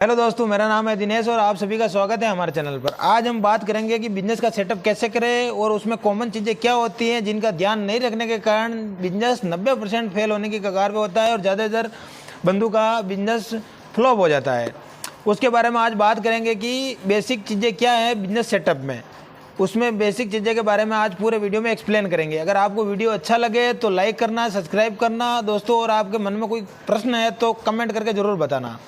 Hello दोस्तों, मेरा नाम है दिनेश और आप सभी का स्वागत है हमारे चैनल पर। आज हम बात करेंगे कि बिजनेस का सेटअप कैसे करें और उसमें कॉमन चीज़ें क्या होती हैं जिनका ध्यान नहीं रखने के कारण बिजनेस 90% फेल होने की कगार पे होता है और ज़्यादातर बंदों का बिजनेस फ्लॉप हो जाता है। उसके बारे में आज बात करेंगे कि बेसिक चीज़ें क्या हैं बिजनेस सेटअप में। उसमें बेसिक चीज़ें के बारे में आज पूरे वीडियो में एक्सप्लेन करेंगे। अगर आपको वीडियो अच्छा लगे तो लाइक करना, सब्सक्राइब करना दोस्तों, और आपके मन में कोई प्रश्न है तो कमेंट करके ज़रूर बताना।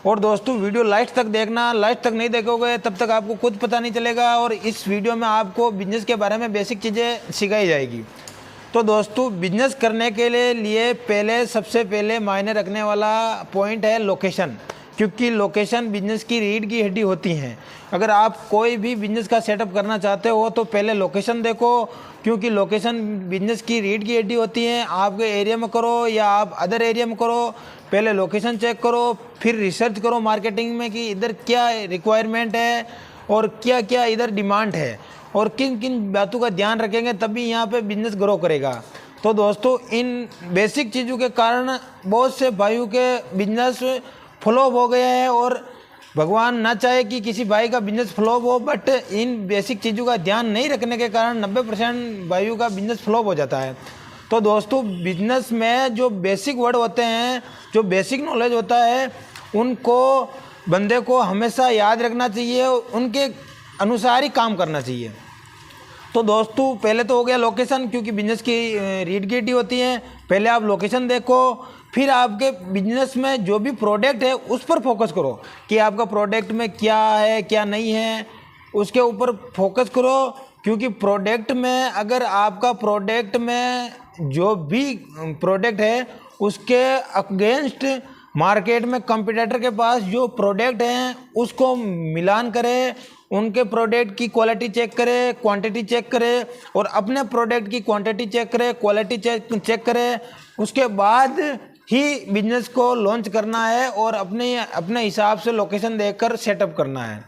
और दोस्तों वीडियो लास्ट तक देखना, लास्ट तक नहीं देखोगे तब तक आपको कुछ पता नहीं चलेगा और इस वीडियो में आपको बिजनेस के बारे में बेसिक चीज़ें सिखाई जाएगी। तो दोस्तों बिजनेस करने के लिए सबसे पहले मायने रखने वाला पॉइंट है लोकेशन, क्योंकि लोकेशन बिजनेस की रीढ़ की हड्डी होती हैं। अगर आप कोई भी बिजनेस का सेटअप करना चाहते हो तो पहले लोकेशन देखो, क्योंकि लोकेशन बिजनेस की रीढ़ की हड्डी होती है। आपके एरिया में करो या आप अदर एरिया में करो, पहले लोकेशन चेक करो, फिर रिसर्च करो मार्केटिंग में कि इधर क्या रिक्वायरमेंट है और क्या क्या इधर डिमांड है और किन किन बातों का ध्यान रखेंगे तभी यहाँ पे बिजनेस ग्रो करेगा। तो दोस्तों इन बेसिक चीज़ों के कारण बहुत से भाइयों के बिजनेस फ्लॉप हो गए हैं और भगवान ना चाहे कि किसी भाई का बिजनेस फ्लॉप हो, बट इन बेसिक चीज़ों का ध्यान नहीं रखने के कारण 90% भाइयों का बिजनेस फ्लॉप हो जाता है। तो दोस्तों बिजनेस में जो बेसिक वर्ड होते हैं, जो बेसिक नॉलेज होता है, उनको बंदे को हमेशा याद रखना चाहिए, उनके अनुसार ही काम करना चाहिए। तो दोस्तों पहले तो हो गया लोकेशन, क्योंकि बिजनेस की रीढ़ की हड्डी होती है। पहले आप लोकेशन देखो, फिर आपके बिजनेस में जो भी प्रोडक्ट है उस पर फोकस करो कि आपका प्रोडक्ट में क्या है क्या नहीं है, उसके ऊपर फोकस करो। क्योंकि प्रोडक्ट में अगर आपका प्रोडक्ट में जो भी प्रोडक्ट है उसके अगेंस्ट मार्केट में कंपटीटर के पास जो प्रोडक्ट हैं उसको मिलान करें, उनके प्रोडक्ट की क्वालिटी चेक करें, क्वांटिटी चेक करें और अपने प्रोडक्ट की क्वांटिटी चेक करें, क्वालिटी चेक करें। उसके बाद ही बिजनेस को लॉन्च करना है और अपने हिसाब से लोकेशन देखकर सेटअप करना है।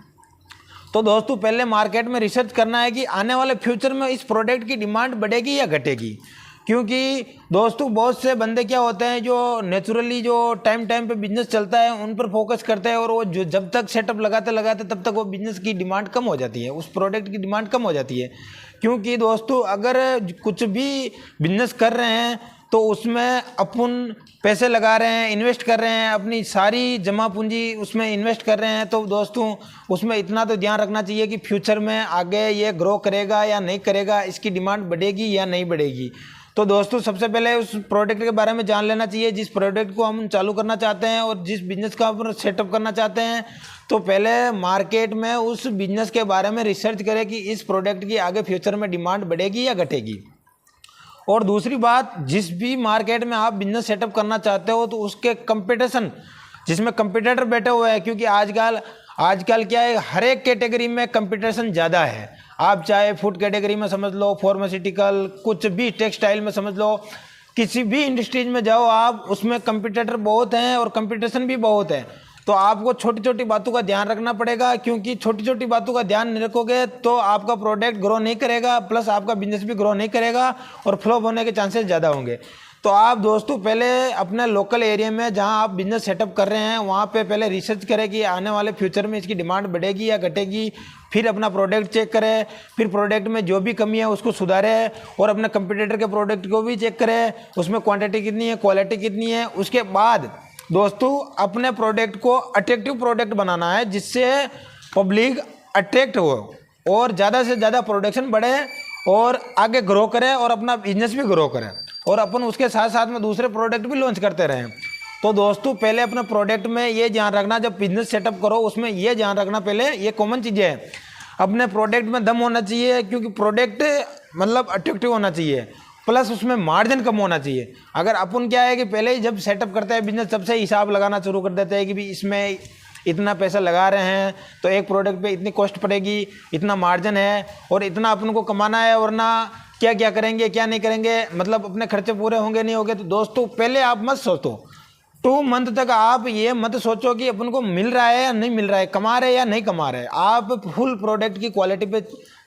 तो दोस्तों पहले मार्केट में रिसर्च करना है कि आने वाले फ्यूचर में इस प्रोडक्ट की डिमांड बढ़ेगी या घटेगी। क्योंकि दोस्तों बहुत से बंदे क्या होते हैं जो नेचुरली जो टाइम पे बिजनेस चलता है उन पर फोकस करते हैं और वो जो जब तक सेटअप लगाते तब तक वो बिजनेस की डिमांड कम हो जाती है, उस प्रोडक्ट की डिमांड कम हो जाती है। क्योंकि दोस्तों अगर कुछ भी बिजनेस कर रहे हैं तो उसमें अपन पैसे लगा रहे हैं, इन्वेस्ट कर रहे हैं, अपनी सारी जमा पूंजी उसमें इन्वेस्ट कर रहे हैं, तो दोस्तों उसमें इतना तो ध्यान रखना चाहिए कि फ्यूचर में आगे ये ग्रो करेगा या नहीं करेगा, इसकी डिमांड बढ़ेगी या नहीं बढ़ेगी। तो दोस्तों सबसे पहले उस प्रोडक्ट के बारे में जान लेना चाहिए जिस प्रोडक्ट को हम चालू करना चाहते हैं और जिस बिजनेस का हम सेटअप करना चाहते हैं। तो पहले मार्केट में उस बिजनेस के बारे में रिसर्च करें कि इस प्रोडक्ट की आगे फ्यूचर में डिमांड बढ़ेगी या घटेगी। और दूसरी बात, जिस भी मार्केट में आप बिजनेस सेटअप करना चाहते हो तो उसके कंपटीशन जिसमें कंपटीटर बैठे हुए हैं, क्योंकि आजकल क्या है, हर एक कैटेगरी में कंपटीशन ज़्यादा है। आप चाहे फूड कैटेगरी में समझ लो, फार्मास्यूटिकल, कुछ भी टेक्सटाइल में समझ लो, किसी भी इंडस्ट्रीज में जाओ आप, उसमें कंपटीटर बहुत हैं और कंपटीशन भी बहुत है। तो आपको छोटी छोटी बातों का ध्यान रखना पड़ेगा, क्योंकि छोटी छोटी बातों का ध्यान नहीं रखोगे तो आपका प्रोडक्ट ग्रो नहीं करेगा, प्लस आपका बिजनेस भी ग्रो नहीं करेगा और फ्लॉप होने के चांसेस ज़्यादा होंगे। तो आप दोस्तों पहले अपने लोकल एरिया में जहां आप बिजनेस सेटअप कर रहे हैं वहां पे पहले रिसर्च करें कि आने वाले फ्यूचर में इसकी डिमांड बढ़ेगी या घटेगी। फिर अपना प्रोडक्ट चेक करें, फिर प्रोडक्ट में जो भी कमी है उसको सुधारें और अपने कंपटीटर के प्रोडक्ट को भी चेक करें, उसमें क्वांटिटी कितनी है, क्वालिटी कितनी है। उसके बाद दोस्तों अपने प्रोडक्ट को अट्रैक्टिव प्रोडक्ट बनाना है जिससे पब्लिक अट्रैक्ट हो और ज़्यादा से ज़्यादा प्रोडक्शन बढ़े और आगे ग्रो करें और अपना बिजनेस भी ग्रो करें और अपन उसके साथ साथ में दूसरे प्रोडक्ट भी लॉन्च करते रहें। तो दोस्तों पहले अपने प्रोडक्ट में ये ध्यान रखना, जब बिजनेस सेटअप करो उसमें ये ध्यान रखना, पहले ये कॉमन चीज़ें हैं, अपने प्रोडक्ट में दम होना चाहिए, क्योंकि प्रोडक्ट मतलब अट्रैक्टिव होना चाहिए, प्लस उसमें मार्जिन कम होना चाहिए। अगर अपन क्या है कि पहले ही जब सेटअप करते हैं बिजनेस तब से हिसाब लगाना शुरू कर देते हैं कि भी इसमें इतना पैसा लगा रहे हैं तो एक प्रोडक्ट पे इतनी कॉस्ट पड़ेगी, इतना मार्जिन है और इतना अपन को कमाना है, वरना क्या क्या करेंगे क्या नहीं करेंगे, मतलब अपने खर्चे पूरे होंगे नहीं होंगे। तो दोस्तों पहले आप मत सोचो, 2 मंथ तक आप ये मत सोचो कि अपन को मिल रहा है या नहीं मिल रहा है, कमा रहे या नहीं कमा रहे। आप फुल प्रोडक्ट की क्वालिटी पे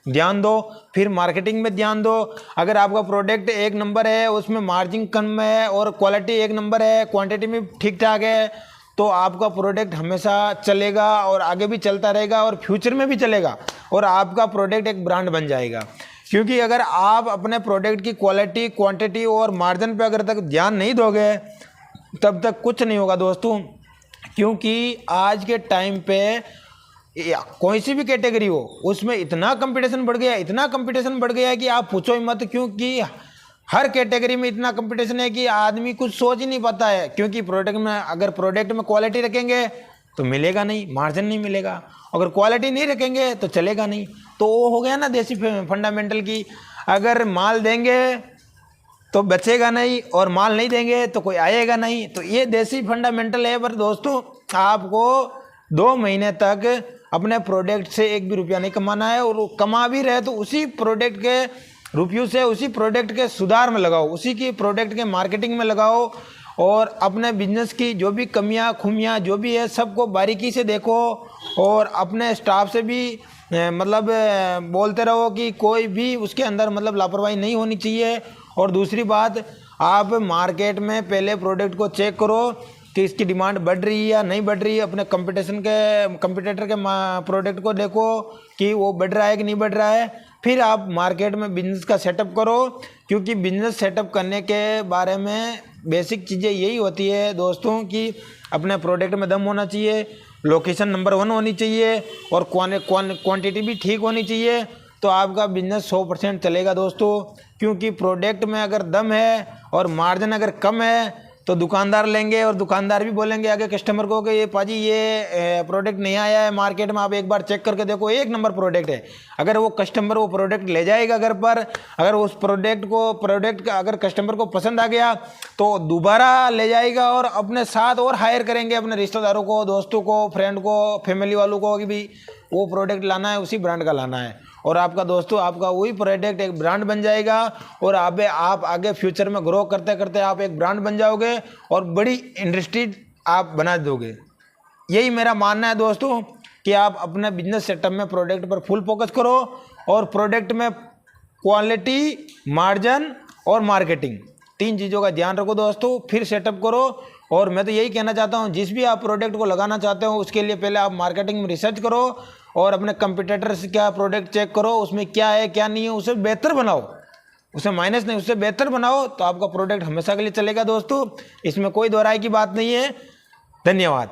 ध्यान दो, फिर मार्केटिंग में ध्यान दो। अगर आपका प्रोडक्ट एक नंबर है, उसमें मार्जिन कम है और क्वालिटी एक नंबर है, क्वांटिटी में ठीक ठाक है, तो आपका प्रोडक्ट हमेशा चलेगा और आगे भी चलता रहेगा और फ्यूचर में भी चलेगा और आपका प्रोडक्ट एक ब्रांड बन जाएगा। क्योंकि अगर आप अपने प्रोडक्ट की क्वालिटी, क्वांटिटी और मार्जिन पे अगर तक ध्यान नहीं दोगे तब तक कुछ नहीं होगा दोस्तों। क्योंकि आज के टाइम पे कोई सी भी कैटेगरी हो उसमें इतना कंपटीशन बढ़ गया, इतना कंपटीशन बढ़ गया है कि आप पूछो ही मत। क्योंकि हर कैटेगरी में इतना कंपटीशन है कि आदमी कुछ सोच ही नहीं पाता है। क्योंकि प्रोडक्ट में अगर प्रोडक्ट में क्वालिटी रखेंगे तो मिलेगा नहीं, मार्जिन नहीं मिलेगा। अगर क्वालिटी नहीं रखेंगे तो चलेगा नहीं। तो वो हो गया ना देसी फंडामेंटल की, अगर माल देंगे तो बचेगा नहीं और माल नहीं देंगे तो कोई आएगा नहीं। तो ये देसी फंडामेंटल है। पर दोस्तों आपको 2 महीने तक अपने प्रोडक्ट से 1 भी रुपया नहीं कमाना है, और कमा भी रहे तो उसी प्रोडक्ट के रुपयों से उसी प्रोडक्ट के सुधार में लगाओ, उसी की प्रोडक्ट के मार्केटिंग में लगाओ, और अपने बिजनेस की जो भी कमियां खुमियां जो भी है सबको बारीकी से देखो, और अपने स्टाफ से भी मतलब बोलते रहो कि कोई भी उसके अंदर मतलब लापरवाही नहीं होनी चाहिए। और दूसरी बात, आप मार्केट में पहले प्रोडक्ट को चेक करो कि इसकी डिमांड बढ़ रही है या नहीं बढ़ रही है। अपने कंपटीटर के प्रोडक्ट को देखो कि वो बढ़ रहा है कि नहीं बढ़ रहा है। फिर आप मार्केट में बिजनेस का सेटअप करो। क्योंकि बिजनेस सेटअप करने के बारे में बेसिक चीज़ें यही होती है दोस्तों कि अपने प्रोडक्ट में दम होना चाहिए, लोकेशन नंबर 1 होनी चाहिए, और क्वांटिटी भी ठीक होनी चाहिए। तो आपका बिजनेस 100% चलेगा दोस्तों। क्योंकि प्रोडक्ट में अगर दम है और मार्जिन अगर कम है तो दुकानदार लेंगे, और दुकानदार भी बोलेंगे आगे कस्टमर को कि ये पाजी ये प्रोडक्ट नहीं आया है मार्केट में, आप एक बार चेक करके देखो, 1 नंबर प्रोडक्ट है। अगर वो कस्टमर वो प्रोडक्ट ले जाएगा घर पर, अगर उस प्रोडक्ट का अगर कस्टमर को पसंद आ गया तो दोबारा ले जाएगा और अपने साथ और हायर करेंगे अपने रिश्तेदारों को, दोस्तों को, फ्रेंड को, फैमिली वालों को कि भाई वो प्रोडक्ट लाना है, उसी ब्रांड का लाना है। और आपका दोस्तों आपका वही प्रोडक्ट एक ब्रांड बन जाएगा, और आप आगे फ्यूचर में ग्रो करते करते आप एक ब्रांड बन जाओगे और बड़ी इंडस्ट्री आप बना दोगे। यही मेरा मानना है दोस्तों कि आप अपने बिजनेस सेटअप में प्रोडक्ट पर फुल फोकस करो, और प्रोडक्ट में क्वालिटी, मार्जिन और मार्केटिंग 3 चीज़ों का ध्यान रखो दोस्तों, फिर सेटअप करो। और मैं तो यही कहना चाहता हूँ, जिस भी आप प्रोडक्ट को लगाना चाहते हो उसके लिए पहले आप मार्केटिंग में रिसर्च करो, और अपने कंपटीटर से क्या प्रोडक्ट चेक करो, उसमें क्या है क्या नहीं है, उसे बेहतर बनाओ, उसे माइनस नहीं उससे बेहतर बनाओ, तो आपका प्रोडक्ट हमेशा के लिए चलेगा दोस्तों। इसमें कोई दोहराई की बात नहीं है। धन्यवाद।